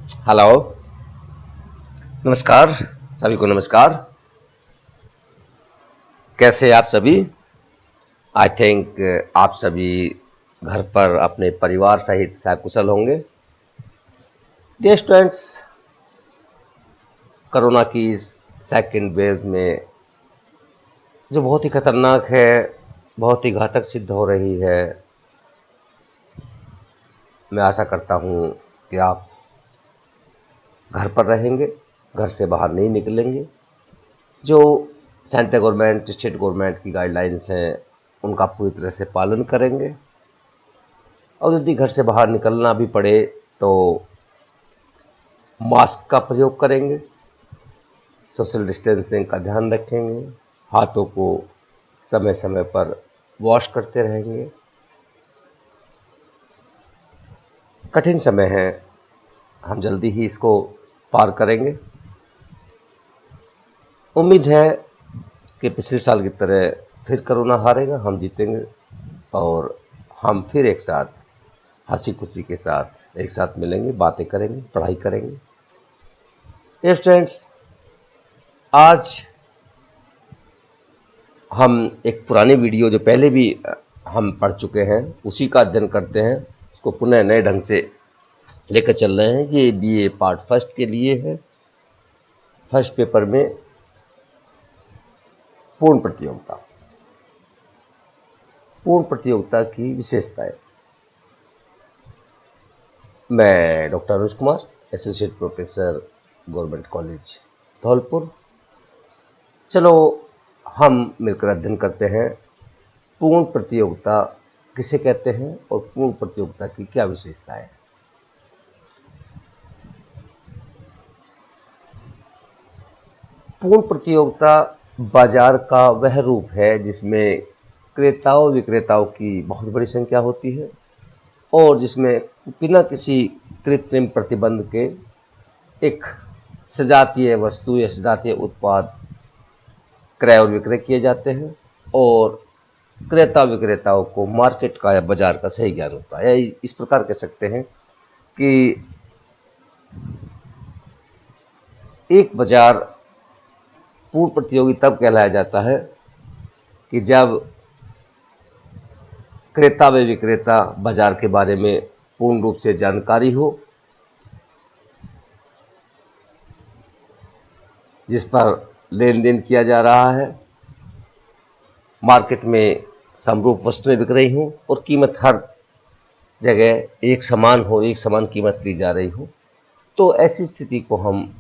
Hello. नमस्कार। सभी को नमस्कार। कैसे आप सभी? आई थिंक आप सभी घर पर अपने परिवार सहित सकुशल होंगे। डियर स्टूडेंट्स, कोरोना की सेकेंड वेव में जो बहुत ही खतरनाक है, बहुत ही घातक सिद्ध हो रही है, मैं आशा करता हूं कि आप घर पर रहेंगे, घर से बाहर नहीं निकलेंगे। जो सेंट्रल गवर्नमेंट, स्टेट गवर्नमेंट की गाइडलाइंस हैं, उनका पूरी तरह से पालन करेंगे। और यदि घर से बाहर निकलना भी पड़े तो मास्क का प्रयोग करेंगे, सोशल डिस्टेंसिंग का ध्यान रखेंगे, हाथों को समय समय पर वॉश करते रहेंगे। कठिन समय है, हम जल्दी ही इसको पार करेंगे। उम्मीद है कि पिछले साल की तरह फिर कोरोना हारेगा, हम जीतेंगे और हम फिर एक साथ हंसी खुशी के साथ एक साथ मिलेंगे, बातें करेंगे, पढ़ाई करेंगे। स्टूडेंट्स, आज हम एक पुरानी वीडियो जो पहले भी हम पढ़ चुके हैं उसी का अध्ययन करते हैं, उसको पुनः नए ढंग से लेकर चल रहे हैं। ये बीए पार्ट फर्स्ट के लिए है। फर्स्ट पेपर में पूर्ण प्रतियोगिता, पूर्ण प्रतियोगिता की विशेषताएं। मैं doctor Anuj Kumar, associate professor, government college Dholpur. चलो हम मिलकर अध्ययन करते हैं पूर्ण प्रतियोगिता किसे कहते हैं और पूर्ण प्रतियोगिता की क्या विशेषता है। पूर्ण प्रतियोगिता बाजार का वह रूप है जिसमें क्रेताओं विक्रेताओं की बहुत बड़ी संख्या होती है और जिसमें बिना किसी कृत्रिम प्रतिबंध के एक सजातीय वस्तु या सजातीय उत्पाद क्रय और विक्रय किए जाते हैं और क्रेता विक्रेताओं को मार्केट का या बाजार का सही ज्ञान होता है। या इस प्रकार कह सकते हैं कि एक बाजार पूर्ण प्रतियोगी तब कहलाया जाता है कि जब क्रेता व विक्रेता बाजार के बारे में पूर्ण रूप से जानकारी हो, जिस पर लेन देन किया जा रहा है, मार्केट में समरूप वस्तुएं बिक रही हों और कीमत हर जगह एक समान हो, एक समान कीमत ली जा रही हो, तो ऐसी स्थिति को हम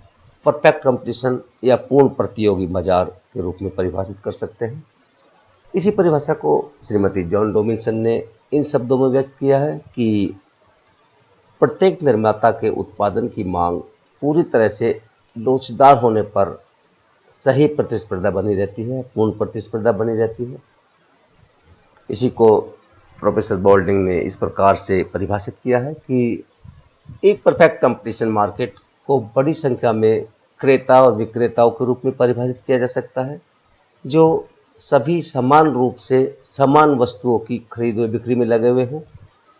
परफेक्ट कंपटीशन या पूर्ण प्रतियोगी बाजार के रूप में परिभाषित कर सकते हैं। इसी परिभाषा को श्रीमती जॉन डोमिनसन ने इन शब्दों में व्यक्त किया है कि प्रत्येक निर्माता के उत्पादन की मांग पूरी तरह से लोचदार होने पर सही प्रतिस्पर्धा बनी रहती है, पूर्ण प्रतिस्पर्धा बनी रहती है। इसी को प्रोफेसर बोल्डिंग ने इस प्रकार से परिभाषित किया है कि एक परफेक्ट कंपटीशन मार्केट को बड़ी संख्या में क्रेता और विक्रेताओं के रूप में परिभाषित किया जा सकता है, जो सभी समान रूप से समान वस्तुओं की खरीद व बिक्री में लगे हुए हों,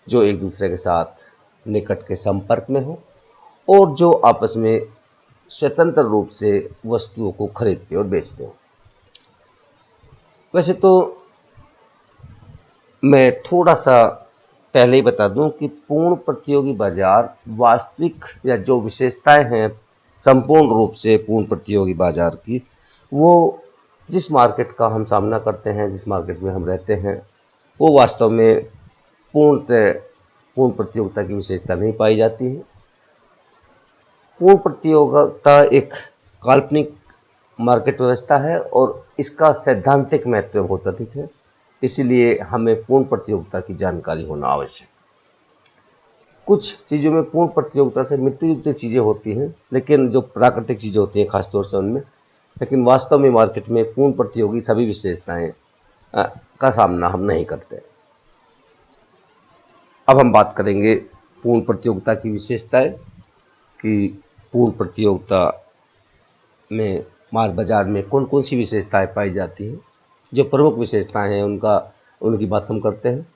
जो एक दूसरे के साथ निकट के संपर्क में हो और जो आपस में स्वतंत्र रूप से वस्तुओं को खरीदते और बेचते हो। वैसे तो मैं थोड़ा सा पहले ही बता दूं कि पूर्ण प्रतियोगी बाजार वास्तविक या जो विशेषताएं हैं संपूर्ण रूप से पूर्ण प्रतियोगी बाजार की, वो जिस मार्केट का हम सामना करते हैं, जिस मार्केट में हम रहते हैं, वो वास्तव में पूर्ण प्रतियोगिता की विशेषता नहीं पाई जाती है। पूर्ण प्रतियोगिता एक काल्पनिक मार्केट व्यवस्था है और इसका सैद्धांतिक महत्व बहुत अधिक है, इसलिए हमें पूर्ण प्रतियोगिता की जानकारी होना आवश्यक। कुछ चीज़ों में पूर्ण प्रतियोगिता से मिलती जुलती चीज़ें होती हैं, लेकिन जो प्राकृतिक चीज़ें होती हैं खासतौर से उनमें, लेकिन वास्तव में मार्केट में पूर्ण प्रतियोगी सभी विशेषताएं का सामना हम नहीं करते। अब हम बात करेंगे पूर्ण प्रतियोगिता की विशेषताएं कि पूर्ण प्रतियोगिता में बाजार में कौन कौन सी विशेषताएं पाई जाती हैं। जो प्रमुख विशेषताएं हैं उनकी बात हम करते हैं।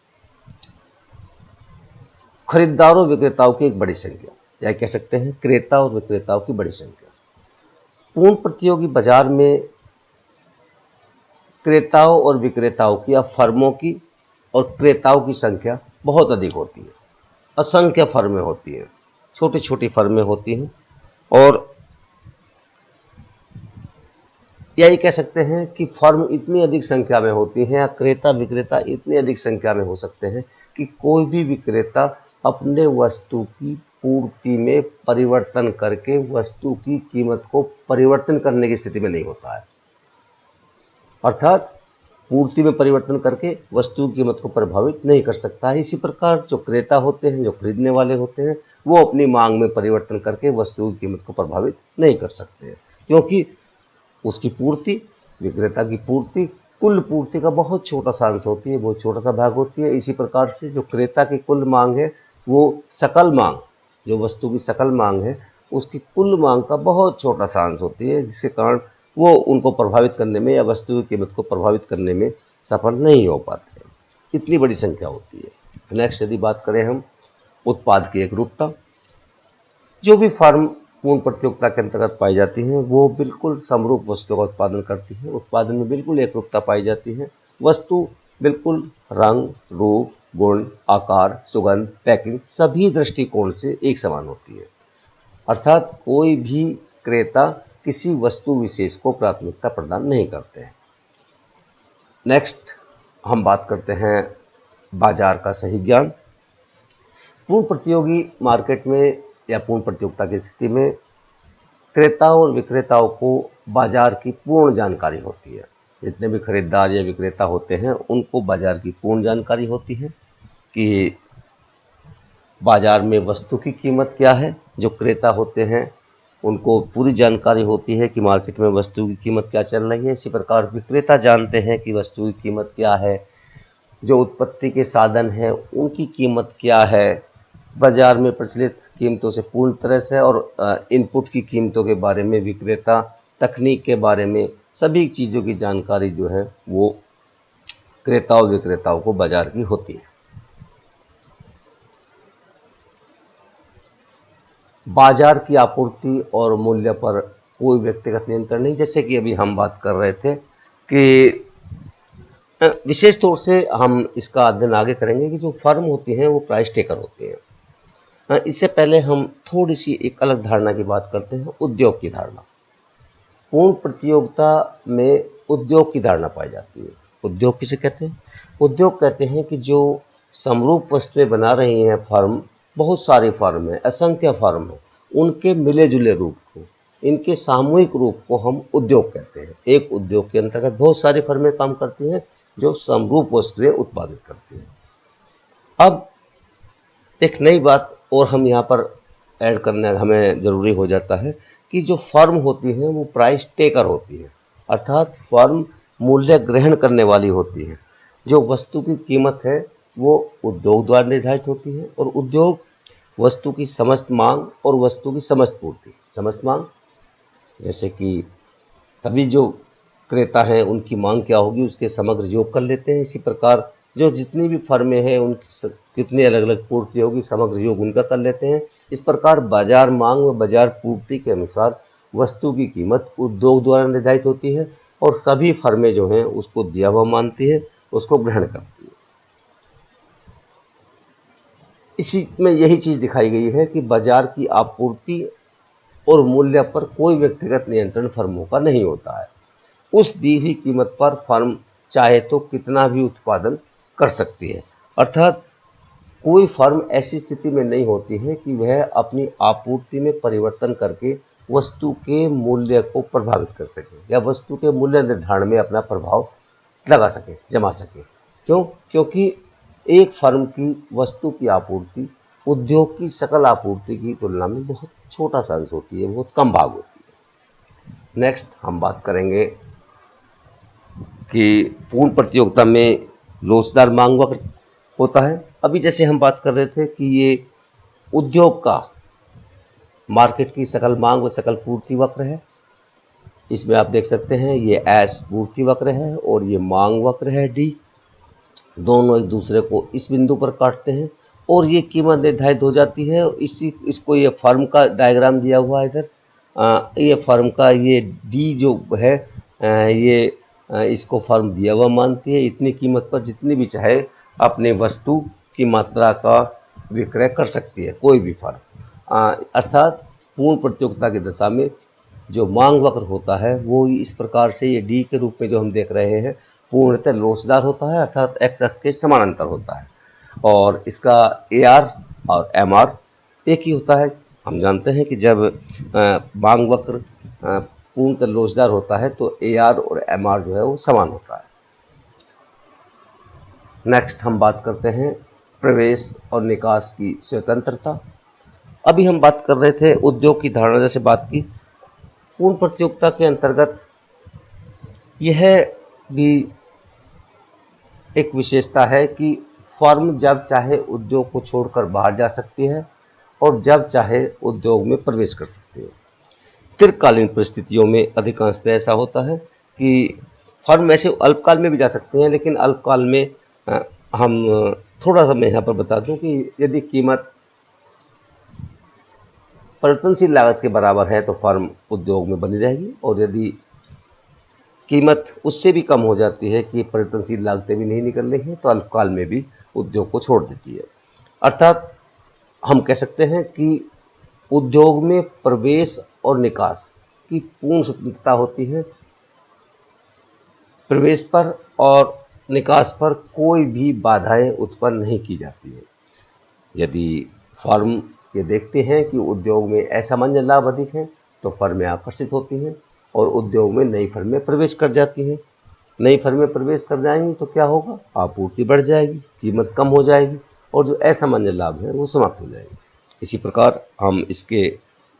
खरीदारों विक्रेताओं की एक बड़ी संख्या, या कह सकते हैं क्रेता और विक्रेताओं की बड़ी संख्या। पूर्ण प्रतियोगी बाजार में क्रेताओं और विक्रेताओं की या फर्मों की और क्रेताओं की संख्या बहुत अधिक होती है। असंख्य फर्में होती हैं, छोटी छोटी फर्में होती हैं, और यही कह सकते हैं कि फर्म इतनी अधिक संख्या में होती हैं या क्रेता विक्रेता इतनी अधिक संख्या में हो सकते हैं कि कोई भी विक्रेता अपने वस्तु की पूर्ति में परिवर्तन करके वस्तु की कीमत को परिवर्तन करने की स्थिति में नहीं होता है। अर्थात पूर्ति में परिवर्तन करके वस्तु की कीमत को प्रभावित नहीं कर सकता है। इसी प्रकार जो क्रेता होते हैं, जो खरीदने वाले होते हैं, वो अपनी मांग में परिवर्तन करके वस्तु की कीमत को प्रभावित नहीं कर सकते हैं, क्योंकि उसकी पूर्ति, विक्रेता की पूर्ति कुल पूर्ति का बहुत छोटा सा अंश होती है, बहुत छोटा सा भाग होती है। इसी प्रकार से जो क्रेता की कुल मांग है, वो सकल मांग, जो वस्तु की सकल मांग है, उसकी कुल मांग का बहुत छोटा सा अंश होती है, जिसके कारण वो उनको प्रभावित करने में या वस्तु की कीमत को प्रभावित करने में सफल नहीं हो पाते। इतनी बड़ी संख्या होती है। नेक्स्ट यदि बात करें हम उत्पाद की एकरूपता, जो भी फर्म पूर्ण प्रतियोगिता के अंतर्गत पाई जाती हैं वो बिल्कुल समरूप वस्तुओं का उत्पादन करती है। उत्पादन में बिल्कुल एकरूपता पाई जाती है। वस्तु बिल्कुल रंग, रूप, गुण, आकार, सुगंध, पैकिंग सभी दृष्टिकोण से एक समान होती है। अर्थात कोई भी क्रेता किसी वस्तु विशेष को प्राथमिकता प्रदान नहीं करते हैं। नेक्स्ट हम बात करते हैं बाजार का सही ज्ञान। पूर्ण प्रतियोगी मार्केट में या पूर्ण प्रतियोगिता की स्थिति में क्रेताओं और विक्रेताओं को बाजार की पूर्ण जानकारी होती है। जितने भी खरीदार या विक्रेता होते हैं उनको बाजार की पूर्ण जानकारी होती है कि बाजार में वस्तु की कीमत क्या है। जो क्रेता होते हैं उनको पूरी जानकारी होती है कि मार्केट में वस्तु की कीमत क्या चल रही है। इसी प्रकार विक्रेता जानते हैं कि वस्तु की कीमत क्या है, जो उत्पत्ति के साधन हैं उनकी कीमत क्या है, बाजार में प्रचलित कीमतों से पूर्ण तरह से, और इनपुट की कीमतों के बारे में विक्रेता, तकनीक के बारे में सभी चीज़ों की जानकारी जो है वो क्रेताओं विक्रेताओं को बाजार की होती है। बाजार की आपूर्ति और मूल्य पर कोई व्यक्तिगत नियंत्रण नहीं। जैसे कि अभी हम बात कर रहे थे कि विशेष तौर से हम इसका अध्ययन आगे करेंगे कि जो फर्म होती हैं वो प्राइस टेकर होती हैं। इससे पहले हम थोड़ी सी एक अलग धारणा की बात करते हैं, उद्योग की धारणा। पूर्ण प्रतियोगिता में उद्योग की धारणा पाई जाती है। उद्योग किसे कहते हैं? उद्योग कहते हैं कि जो समरूप वस्तुएं बना रही हैं फर्म, बहुत सारी फर्म है, असंख्य फर्म है, उनके मिले जुले रूप को, इनके सामूहिक रूप को हम उद्योग कहते हैं। एक उद्योग के अंतर्गत बहुत सारी फर्में काम करती हैं जो समरूप वस्तुएं उत्पादित करती हैं। अब एक नई बात और हम यहाँ पर ऐड करना हमें ज़रूरी हो जाता है कि जो फर्म होती है वो प्राइस टेकर होती है। अर्थात फर्म मूल्य ग्रहण करने वाली होती है। जो वस्तु की कीमत है वो उद्योग द्वारा निर्धारित होती है, और उद्योग वस्तु की समस्त मांग और वस्तु की समस्त पूर्ति, समस्त मांग जैसे कि तभी जो क्रेता हैं उनकी मांग क्या होगी उसके समग्र योग कर लेते हैं। इसी प्रकार जो जितनी भी फर्में हैं उनकी कितनी अलग अलग पूर्ति होगी समग्र योग उनका कर लेते हैं। इस प्रकार बाजार मांग व बाजार पूर्ति के अनुसार वस्तु की कीमत उद्योग द्वारा निर्धारित होती है, और सभी फर्में जो हैं उसको दिया हुआ मानती है, उसको ग्रहण करती है। इसी में यही चीज़ दिखाई गई है कि बाजार की आपूर्ति और मूल्य पर कोई व्यक्तिगत नियंत्रण फर्मों का नहीं होता है। उस दी हुई कीमत पर फर्म चाहे तो कितना भी उत्पादन कर सकती है। अर्थात कोई फर्म ऐसी स्थिति में नहीं होती है कि वह अपनी आपूर्ति में परिवर्तन करके वस्तु के मूल्य को प्रभावित कर सके या वस्तु के मूल्य निर्धारण में अपना प्रभाव लगा सके, जमा सके। क्यों? क्योंकि एक फर्म की वस्तु की आपूर्ति उद्योग की सकल आपूर्ति की तुलना में बहुत छोटा सा अंश होती है, बहुत कम भाग होती है। नेक्स्ट हम बात करेंगे कि पूर्ण प्रतियोगिता में लोचदार मांग वक्र होता है। अभी जैसे हम बात कर रहे थे कि ये उद्योग का मार्केट की सकल मांग व सकल पूर्ति वक्र है। इसमें आप देख सकते हैं ये एस पूर्ति वक्र है और ये मांग वक्र है डी। दोनों एक दूसरे को इस बिंदु पर काटते हैं और ये कीमत निर्धारित हो जाती है। इसको ये फर्म का डायग्राम दिया हुआ है इधर। ये फर्म का ये डी जो है, इसको फर्म दिया हुआ मानती है इतनी कीमत पर जितनी भी चाहे अपने वस्तु की मात्रा का विक्रय कर सकती है कोई भी फर्म। अर्थात पूर्ण प्रतियोगिता की दशा में जो मांग वक्र होता है वो इस प्रकार से ये डी के रूप में जो हम देख रहे हैं पूर्णतः लोचदार होता है, अर्थात एक्स अक्ष के समानांतर होता है। और इसका ए आर और एम आर एक ही होता है। हम जानते हैं कि जब मांग वक्र पूर्णतः लोचदार होता है तो ए आर और एम आर जो है वो समान होता है। नेक्स्ट हम बात करते हैं प्रवेश और निकास की स्वतंत्रता। अभी हम बात कर रहे थे उद्योग की धारणा जैसे बात की। पूर्ण प्रतियोगिता के अंतर्गत यह भी एक विशेषता है कि फर्म जब चाहे उद्योग को छोड़कर बाहर जा सकती है और जब चाहे उद्योग में प्रवेश कर सकती है। दीर्घकालीन परिस्थितियों में अधिकांशतः ऐसा होता है कि फर्म ऐसे अल्पकाल में भी जा सकते हैं, लेकिन अल्पकाल में हम थोड़ा सा मैं यहाँ पर बता दूं कि यदि कीमत परिवर्तनशील लागत के बराबर है तो फर्म उद्योग में बनी रहेगी, और यदि कीमत उससे भी कम हो जाती है कि परिवर्तनशील लागतें भी नहीं निकल रही हैं तो अल्पकाल में भी उद्योग को छोड़ देती है। अर्थात हम कह सकते हैं कि उद्योग में प्रवेश और निकास की पूर्ण स्वतंत्रता होती है। प्रवेश पर और निकास पर कोई भी बाधाएं उत्पन्न नहीं की जाती है। यदि फर्म ये देखते हैं कि उद्योग में असामान्य लाभ अधिक है तो फर्में आकर्षित होती हैं और उद्योग में नई फर्में प्रवेश कर जाती हैं। नई फर्में प्रवेश कर जाएंगी तो क्या होगा, आपूर्ति बढ़ जाएगी, कीमत कम हो जाएगी और जो असामान्य लाभ है वो समाप्त हो जाएंगे। इसी प्रकार हम इसके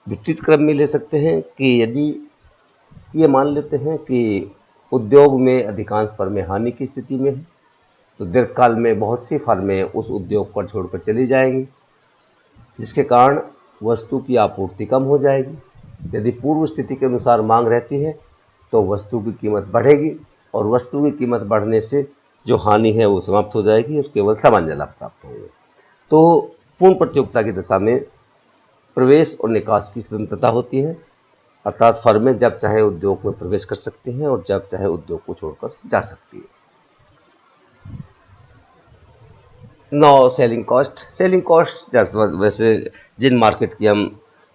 विपरीत क्रम में ले सकते हैं कि यदि ये मान लेते हैं कि उद्योग में अधिकांश फर्में हानि की स्थिति में हैं तो दीर्घकाल में बहुत सी फर्में उस उद्योग पर छोड़कर चली जाएंगी, जिसके कारण वस्तु की आपूर्ति कम हो जाएगी। यदि पूर्व स्थिति के अनुसार मांग रहती है तो वस्तु की कीमत बढ़ेगी और वस्तु की कीमत बढ़ने से जो हानि है वो समाप्त हो जाएगी और केवल सामान्य लाभ प्राप्त होंगे। तो पूर्ण प्रतियोगिता की दशा में प्रवेश और निकास की स्वतंत्रता होती है, अर्थात फर्में जब चाहे उद्योग में प्रवेश कर सकती हैं और जब चाहे उद्योग को छोड़कर जा सकती है। नो सेलिंग कॉस्ट वैसे जिन मार्केट की हम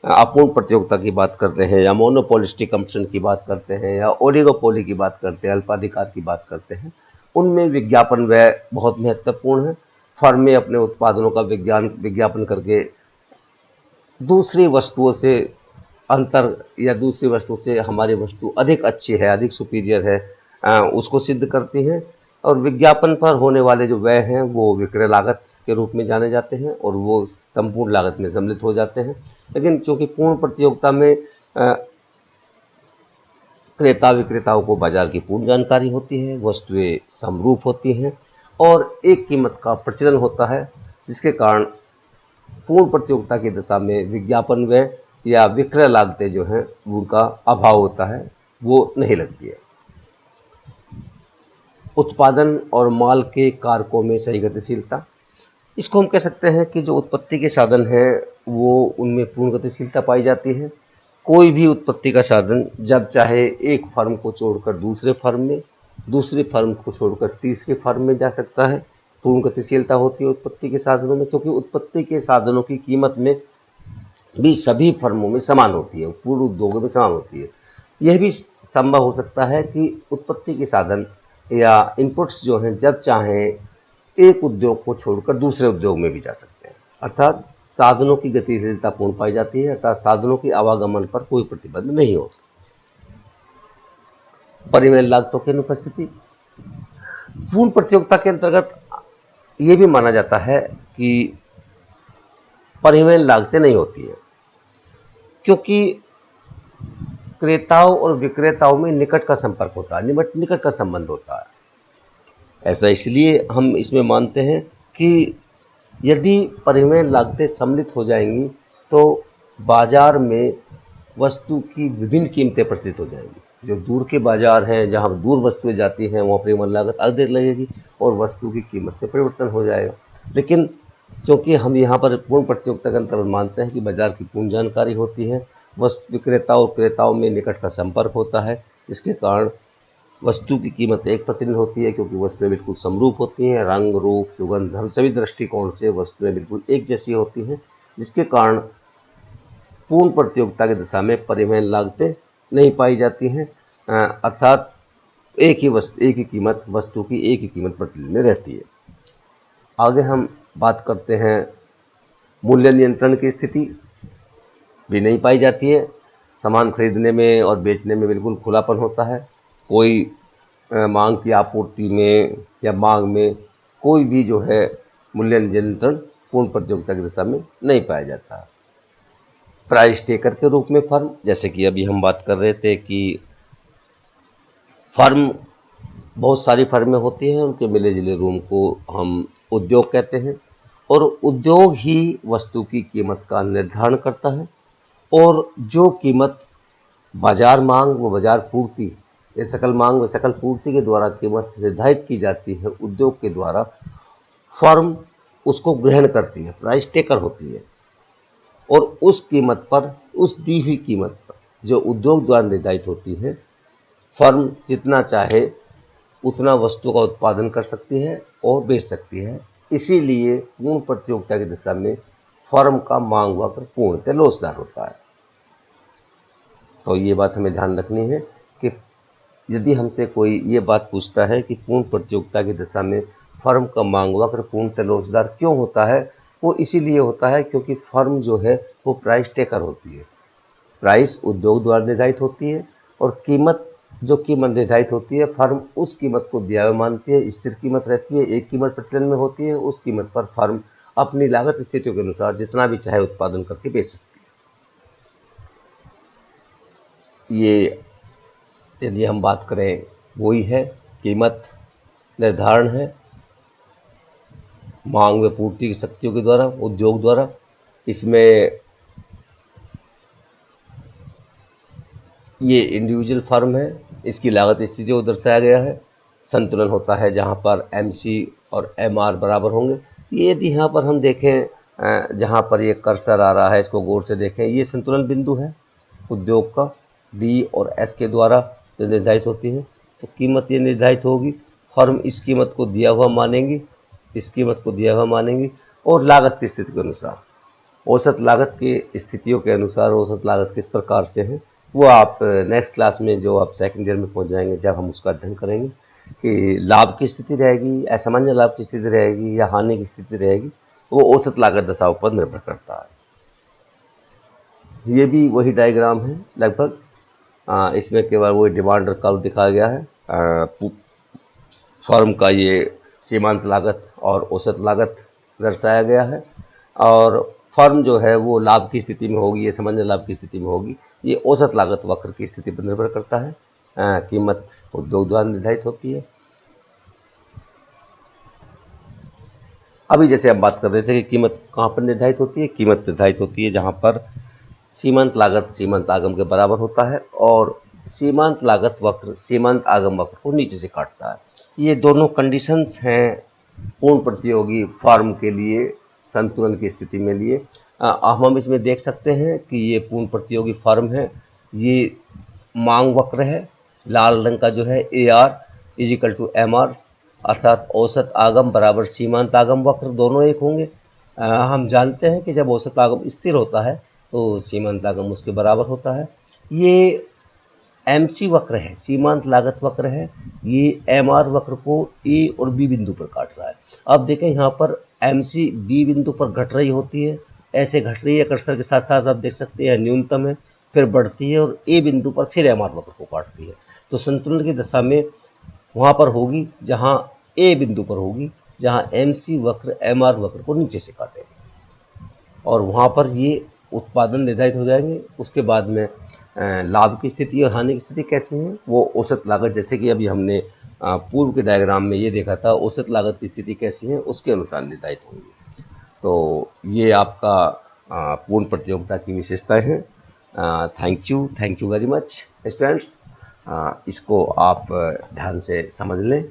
अपूर्ण प्रतियोगिता की बात करते हैं या मोनोपोलिस्टिक कंपटीशन की बात करते हैं या ओलिगोपोली की बात करते हैं, अल्पाधिकार की बात करते हैं, उनमें विज्ञापन व्यय बहुत महत्वपूर्ण है। फर्में अपने उत्पादनों का विज्ञापन करके दूसरी वस्तुओं से अंतर या दूसरी वस्तु से हमारी वस्तु अधिक अच्छी है, अधिक सुपीरियर है, उसको सिद्ध करती हैं। और विज्ञापन पर होने वाले जो व्यय हैं वो विक्रय लागत के रूप में जाने जाते हैं और वो संपूर्ण लागत में सम्मिलित हो जाते हैं। लेकिन चूंकि पूर्ण प्रतियोगिता में क्रेता विक्रेताओं को बाजार की पूर्ण जानकारी होती है, वस्तुएं समरूप होती हैं और एक कीमत का प्रचलन होता है, जिसके कारण पूर्ण प्रतियोगिता की दशा में विज्ञापन व्यय या विक्रय लागतें जो हैं उनका अभाव होता है, वो नहीं लगती है। उत्पादन और माल के कारकों में सही गतिशीलता, इसको हम कह सकते हैं कि जो उत्पत्ति के साधन हैं वो उनमें पूर्ण गतिशीलता पाई जाती है। कोई भी उत्पत्ति का साधन जब चाहे एक फर्म को छोड़कर दूसरे फर्म में, दूसरी फर्म को छोड़कर तीसरी फर्म में जा सकता है। पूर्ण गतिशीलता होती है उत्पत्ति के साधनों में, क्योंकि उत्पत्ति के साधनों की कीमत में भी सभी फर्मों में समान होती है, पूर्ण उद्योगों में समान होती है। यह भी संभव हो सकता है कि उत्पत्ति के साधन या इनपुट्स जो हैं जब चाहें एक उद्योग को छोड़कर दूसरे उद्योग में भी जा सकते हैं, अर्थात साधनों की गतिशीलता पूर्ण पाई जाती है, अर्थात साधनों की आवागमन पर कोई प्रतिबंध नहीं होता। परिवहन लागतों की अनुपस्थिति, पूर्ण प्रतियोगिता के अंतर्गत ये भी माना जाता है कि परिवहन लागतें नहीं होती है, क्योंकि क्रेताओं और विक्रेताओं में निकट का संपर्क होता है, निकट का संबंध होता है। ऐसा इसलिए हम इसमें मानते हैं कि यदि परिवहन लागतें सम्मिलित हो जाएंगी तो बाजार में वस्तु की विभिन्न कीमतें प्रचलित हो जाएंगी। जो दूर के बाजार हैं, जहां दूर वस्तुएं जाती हैं, वहां परिवहन लागत अधिक लगेगी और वस्तु की कीमत में परिवर्तन हो जाएगा। लेकिन क्योंकि हम यहाँ पर पूर्ण प्रतियोगिता के अंतर्गत मानते हैं कि बाजार की पूर्ण जानकारी होती है, वस्तु विक्रेता और क्रेताओं में निकट का संपर्क होता है, इसके कारण वस्तु की कीमत एक प्रतिदिन होती है, क्योंकि वस्तुएं बिल्कुल समरूप होती हैं, रंग रूप सुगंध हम सभी दृष्टिकोण से वस्तुएं बिल्कुल एक जैसी होती हैं, जिसके कारण पूर्ण प्रतियोगिता की दिशा में परिवहन लागतें नहीं पाई जाती हैं, अर्थात एक ही कीमत वस्तु की एक ही कीमत प्रतिदिन में रहती है। आगे हम बात करते हैं मूल्य नियंत्रण की स्थिति भी नहीं पाई जाती है। सामान खरीदने में और बेचने में बिल्कुल खुलापन होता है, कोई मांग की आपूर्ति में या मांग में कोई भी जो है मूल्य नियंत्रण पूर्ण प्रतियोगिता की दिशा में नहीं पाया जाता। प्राइस टेकर के रूप में फर्म, जैसे कि अभी हम बात कर रहे थे कि फर्म बहुत सारी फर्में होती हैं, उनके मिले जुले रूम को हम उद्योग कहते हैं, और उद्योग ही वस्तु की कीमत का निर्धारण करता है, और जो कीमत बाजार मांग व बाजार पूर्ति या सकल मांग व सकल पूर्ति के द्वारा कीमत निर्धारित की जाती है उद्योग के द्वारा, फर्म उसको ग्रहण करती है, प्राइस टेकर होती है, और उस कीमत पर, उस दी हुई कीमत पर जो उद्योग द्वारा निर्धारित होती है, फर्म जितना चाहे उतना वस्तु का उत्पादन कर सकती है और बेच सकती है। इसीलिए पूर्ण प्रतियोगिता की दिशा में फर्म का मांग वक्र पूर्णतः लोचदार होता है। तो ये बात हमें ध्यान रखनी है कि यदि हमसे कोई ये बात पूछता है कि पूर्ण प्रतियोगिता की दिशा में फर्म का मांग वक्र पूर्णतः लोचदार क्यों होता है, वो इसीलिए होता है क्योंकि फर्म जो है वो प्राइस टेकर होती है। प्राइस उद्योग द्वारा निर्धारित होती है, और कीमत जो कीमत निर्धारित होती है, फर्म उस कीमत को दिया हुआ मानती है, स्थिर कीमत रहती है, एक कीमत प्रचलन में होती है, उस कीमत पर फर्म अपनी लागत स्थितियों के अनुसार जितना भी चाहे उत्पादन करके बेच सकती है। ये यदि हम बात करें वही है, कीमत निर्धारण है मांग व पूर्ति की शक्तियों के द्वारा, उद्योग द्वारा। इसमें ये इंडिविजुअल फर्म है, इसकी लागत स्थितियों को दर्शाया गया है। संतुलन होता है जहाँ पर MC और MR बराबर होंगे। ये यदि यहाँ पर हम देखें, जहाँ पर ये कर्सर आ रहा है, इसको गौर से देखें, ये संतुलन बिंदु है उद्योग का, D और S के द्वारा जो निर्धारित होती है। तो कीमत ये निर्धारित होगी, फर्म इस कीमत को दिया हुआ मानेंगी, इस कीमत को दिया हुआ मानेंगी, और लागत की स्थिति के अनुसार, औसत लागत की स्थितियों के अनुसार औसत लागत किस प्रकार से है, वो आप नेक्स्ट क्लास में, जो आप सेकंड ईयर में पहुंच जाएंगे, जब हम उसका अध्ययन करेंगे कि लाभ की स्थिति रहेगी, असामान्य लाभ की स्थिति रहेगी या हानि की स्थिति रहेगी, वो औसत लागत दशाओं पर निर्भर करता है। ये भी वही डायग्राम है लगभग, इसमें केवल वही डिमांड और कर्व दिखाया गया है। फर्म का ये सीमांत लागत और औसत लागत दर्शाया गया है, और फर्म जो है वो लाभ की स्थिति में होगी, ये सामान्य लाभ की स्थिति में होगी। ये औसत लागत वक्र की स्थिति पर निर्भर करता है। कीमत उद्योग द्वारा निर्धारित होती है। अभी जैसे हम बात कर रहे थे कि कीमत कहाँ पर निर्धारित होती है, कीमत निर्धारित होती है जहाँ पर सीमांत लागत सीमांत आगम के बराबर होता है, और सीमांत लागत वक्र सीमांत आगम वक्र को नीचे से काटता है। ये दोनों कंडीशंस हैं पूर्ण प्रतियोगी फर्म के लिए संतुलन की स्थिति में लिए। हम इसमें देख सकते हैं कि ये पूर्ण प्रतियोगी फर्म है, ये मांग वक्र है, लाल रंग का जो है AR इजिकल टू MR, अर्थात औसत आगम बराबर सीमांत आगम वक्र, दोनों एक होंगे। हम जानते हैं कि जब औसत आगम स्थिर होता है तो सीमांत आगम उसके बराबर होता है। ये MC वक्र है, सीमांत लागत वक्र है, ये MR वक्र को A और B बिंदु पर काट रहा है। अब देखें यहाँ पर MC B बिंदु पर घट रही होती है, ऐसे घट रही है, कर्सर के साथ साथ आप देख सकते हैं न्यूनतम है, फिर बढ़ती है और A बिंदु पर फिर MR वक्र को काटती है। तो संतुलन की दशा में वहाँ पर होगी जहाँ A बिंदु पर होगी, जहाँ MC वक्र MR वक्र को नीचे से काटेगा, और वहाँ पर ये उत्पादन निर्धारित हो जाएंगे। उसके बाद में लाभ की स्थिति और हानि की स्थिति कैसी है, वो औसत लागत, जैसे कि अभी हमने पूर्व के डायग्राम में ये देखा था, औसत लागत की स्थिति कैसी है उसके अनुसार निर्धारित होंगी। तो ये आपका पूर्ण प्रतियोगिता की विशेषताएं हैं। Thank you very much students. इसको आप ध्यान से समझ लें,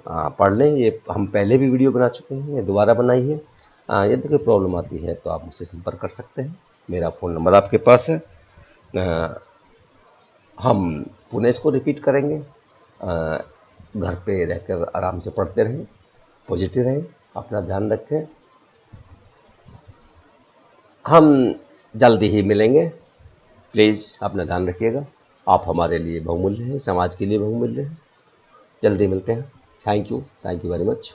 पढ़ लें। ये हम पहले भी वीडियो बना चुके हैं, ये दोबारा बनाई है। यदि कोई प्रॉब्लम आती है तो आप मुझसे संपर्क कर सकते हैं। मेरा फ़ोन नंबर आपके पास है। हम पुनः इसको रिपीट करेंगे। घर पे रहकर आराम से पढ़ते रहें, पॉजिटिव रहें, अपना ध्यान रखें। हम जल्दी ही मिलेंगे। प्लीज़ अपना ध्यान रखिएगा। आप हमारे लिए बहुमूल्य हैं, समाज के लिए बहुमूल्य हैं। जल्दी मिलते हैं। Thank you very much.